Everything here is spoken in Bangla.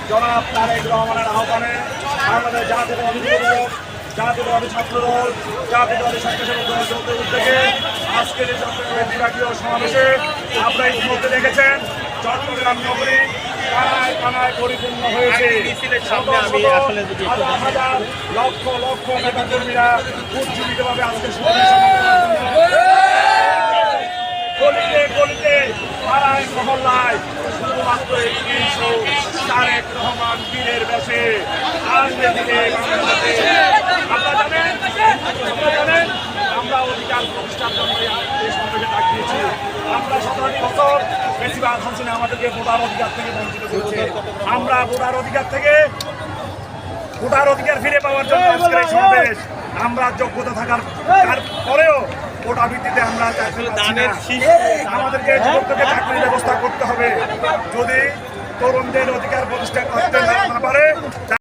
জনাব তারেক রহমানের আহ্বানে বাংলাদেশ জাতীয়তাবাদী যুবদল, জাতীয়তাবাদী ছাত্রদল, জাতীয়তাবাদী স্বেচ্ছাসেবক দলের যৌথ উদ্যোগে আজকের এই চট্টগ্রামের বিভাগীয় সমাবেশে আপনারা ইতিমধ্যে দেখেছেন চট্টগ্রাম নগরী কানায় কানায় পরিপূর্ণ হয়েছে। হাজার হাজার লক্ষ লক্ষ নেতাকর্মীরা উজ্জীবিতভাবে আজকে গলিতে গলিতে পাড়ায় মহল্লায় শুধুমাত্র একটি তারেক রহমান বীরের বেশে আসবে দিকে আপনারা জানেন আমরা অধিকার প্রতিষ্ঠার জন্য এই সমাবেশে ডাক দিয়েছি। আমরা 17 বছর বেশিরভাগ অংশে আমাদেরকে ভোটার অধিকার থেকে বঞ্চিত করেছে। আমরা ভোটার অধিকার ফিরে পাওয়ার জন্য আজকের এই সমাবেশ। আমরা যোগ্যতা থাকার পরেও কোটা ভিত্তিতে আমরা আমাদেরকে যুবকদেরকে চাকরির ব্যবস্থা করতে হবে। যদি তরুণদের অধিকার প্রতিষ্ঠা করতে না পারে